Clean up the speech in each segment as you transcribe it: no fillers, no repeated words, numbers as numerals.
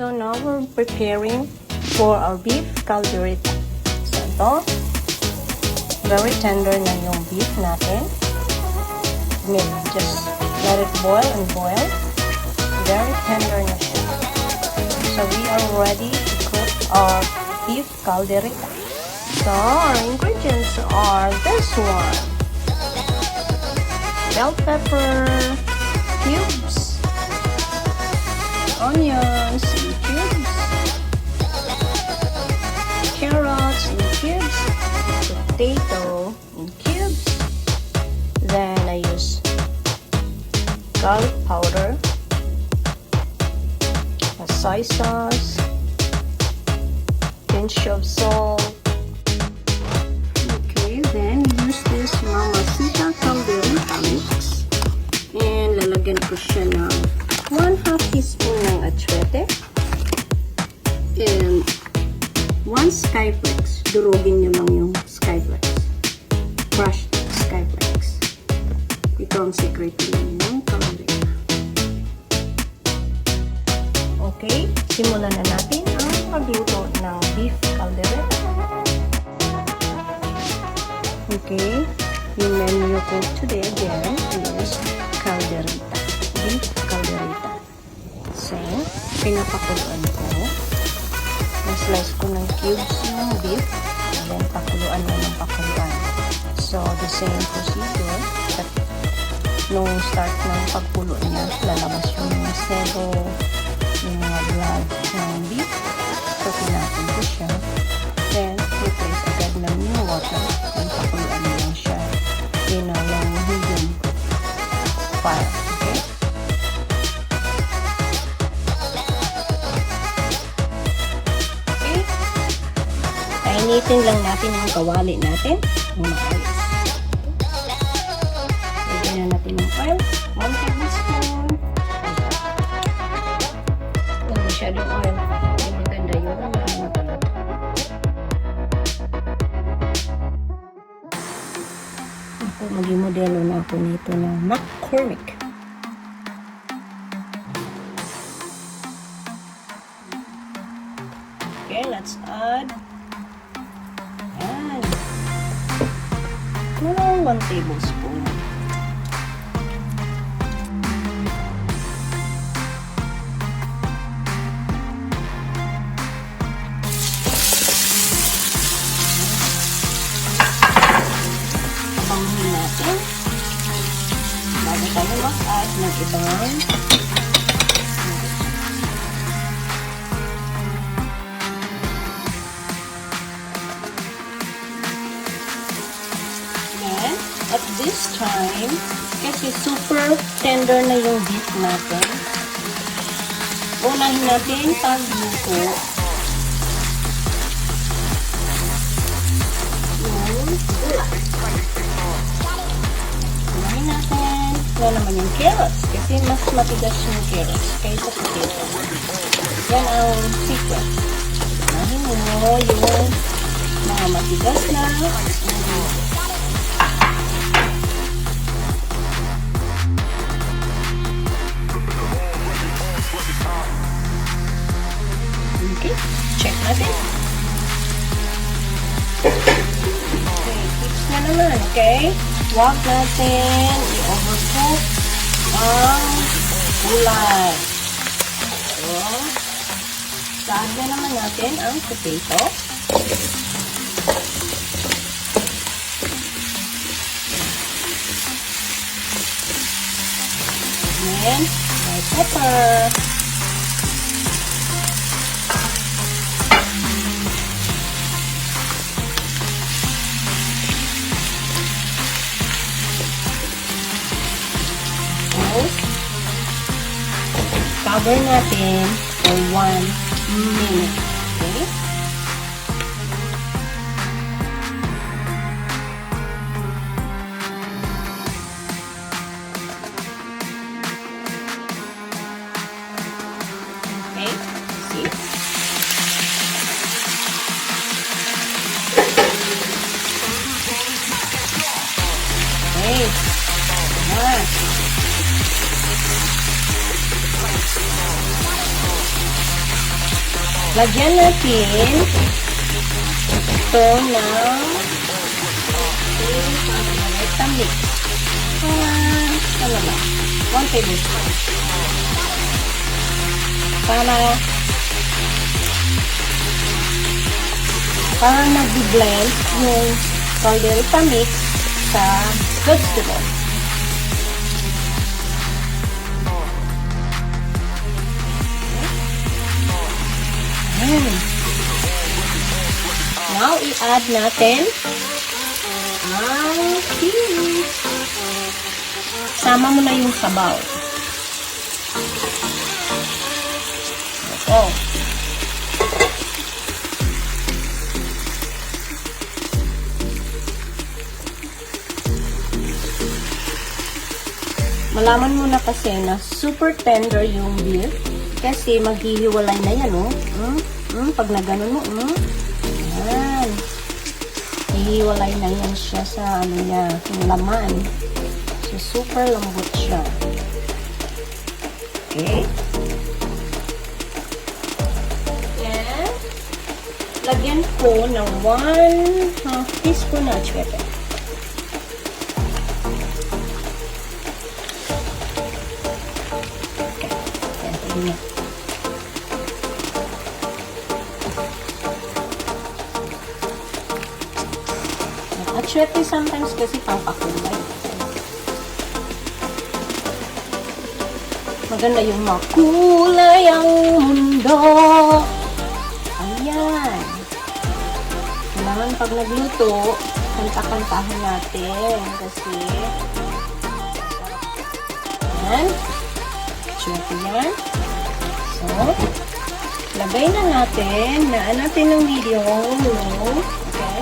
So now we're preparing for our beef caldereta. So ito, very tender na yung beef natin. Just let it boil and boil. Very tender na siya. So we are ready to cook our beef caldereta. So our ingredients are this one: bell pepper cubes, onions in cubes, carrots in cubes, potato in cubes. Then I use garlic powder, a soy sauce, pinch of salt. Okay, then use this Masarap Caldereta mix. And lalagyan ko siya ng 1/2 teaspoon ng atsuete and 1 skyflex. Durugin nyo lang yung skyflex. Crushed skyflex. Ito ang secret ng caldereta. Okay, simulan na natin ang pagluto ng beef caldereta. Okay, yung menu ko today again is caldereta. Beef caldereta. So, pinapakuluan ko. Na-slice ko ng cubes yung beef. And then, pakuluan na ng pakuluan. So, the same procedure. But, nung start ng pagkulo niya, lalabas yung mga sebo, yung mga blood ng beef. So, pinapin ko siya. Then, replace agad ng new water. And pakuluan na lang siya in a long medium fire. Okay? Okay. Painitin lang natin ang kawali natin ng maayos. Lagyan na natin ng oil. 1 tablespoon. Huwag masyadong oil. Hindi maganda yun. Maging modelo na ako nito ng McCormick. Okay, let's add. Ayan. 1 tablespoon. Panghin natin bago tayo mag-add ng ibang then at this time kasi super tender na yung beef natin, unahin natin pagluto natin. Yan naman yung carrots. Kasi mas matigas yung carrots kaysa potato. Yan ang secret. Unahin mo yung mga matigas na okay. Check natin. Okay. Tips na naman. Okay. Huwag natin i-overcook ang gulay. So, saad na naman natin ang potato. And my pepper. Cover natin for 1 minute. Okay? Okay? See? Okay. Lagyan natin ito ng Caldereta mix. Ano ba? 1 tablespoon. Para nag-blend yung Caldereta mix sa vegetable. Now, i-add natin ang cheese. Sama mo na yung sabaw. Oh. Malaman mo na kasi na super tender yung beef kasi maghihiwalay na yan, oh. Pag na ganun mo, yan. Hihiwalay na yan siya sa ano niya, yung laman. So, super lambot siya. Okay. And, lagyan ko ng 1/2 teaspoon na chwete. Okay. Yan, pwede na. At syempre, sometimes kasi pampakulay. Maganda yung makulay ang mundo. Ayan. Kailangan pag nagluto, kanta-kantahan natin. Kasi, ayan. Syempre yan. So, lagay na natin. Naan natin ng video. Okay.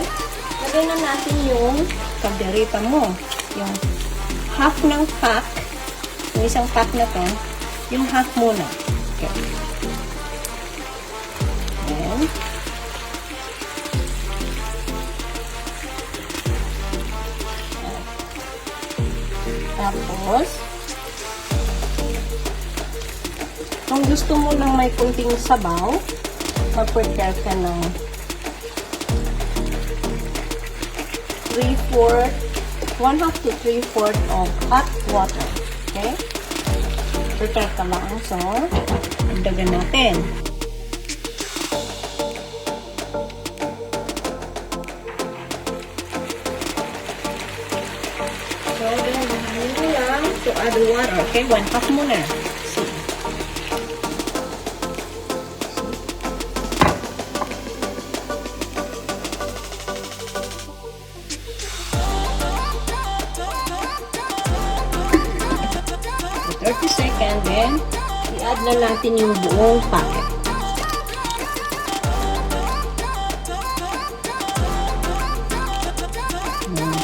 Lagay na natin yung caldereta mo. Yung half ng pack. Yung isang pack na to. Yung half muna. Okay. Ayan. Tapos, kung gusto mo lang may kunting sabaw, mag-prepare ka ng 1/2 to 3/4 of hot water. Okay? Prepare ka lang. So, dagdagan natin. So, dagdagan mo lang to add water. Okay? 1/2 muna. See? 30 seconds, then i-add na natin yung buong packet.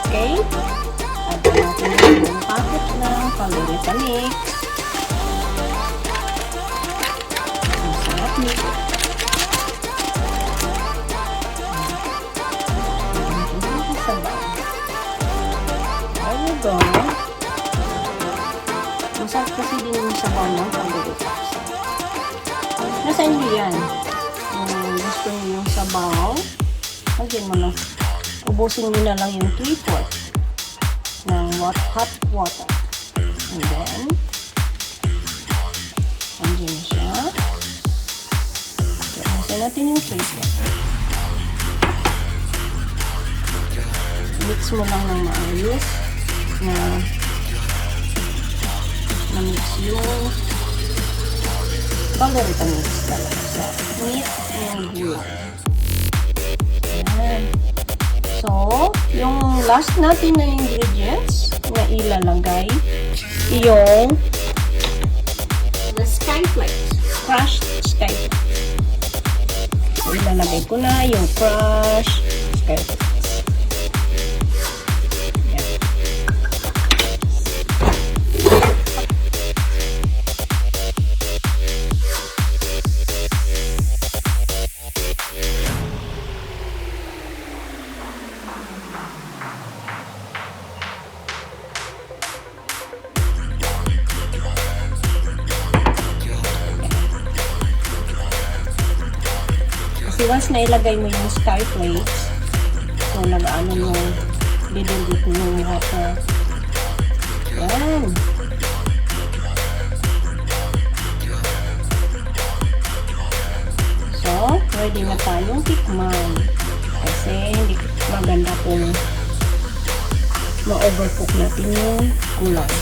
Okay. Add na natin yung buong packet ng Caldereta mix. Masarap mix. There you go. Masarap kasi din yung sabaw ng Caldereta. Nasa inyo yan. Gusto nyo yung sabaw. Lagyan mo lang. Ubusin nyo na lang yung 3/4 ng hot water. And then, andyan na siya. Lagyan natin yung 3/4. Mix mo lang ng maayos na mix yung Caldereta mix talaga sa meat and gulay. Ayan. So, yung last natin na ingredients na ilalagay, yung the skyflakes, crushed skyflakes. So, ilalagay ko na yung crushed skyflakes. Kasi once na ilagay mo yung sky flakes, so nag-ano mo, didindit mo yung water. Yan. So, ready na tayong tikman. Kasi hindi maganda kung ma-overcook natin yung gulay.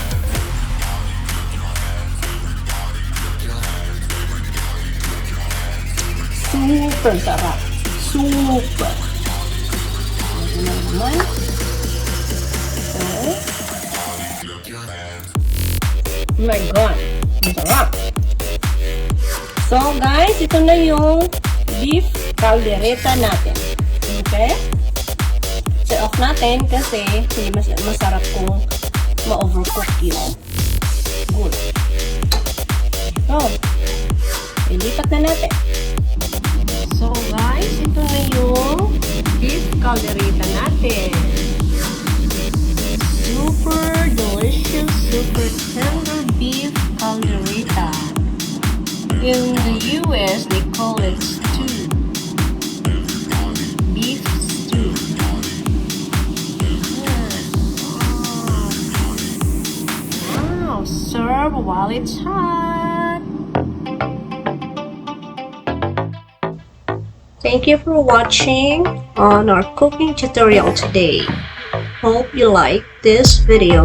Super sarap. Super. Ito na naman. So, oh my God. Masarap. So guys, ito na yung beef caldereta natin. Okay? So off natin kasi hindi masarap kung ma-overcook yung good. So, ilipat na natin. So guys, ito na yung beef caldereta natin. Super delicious, super tender beef caldereta. In the US, they call it stew. Beef stew. Wow, serve while it's hot. Thank you for watching on our cooking tutorial today. Hope you like this video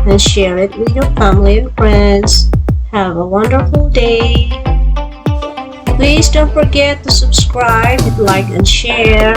and share it with your family and friends. Have a wonderful day. Please don't forget to subscribe, like, and share.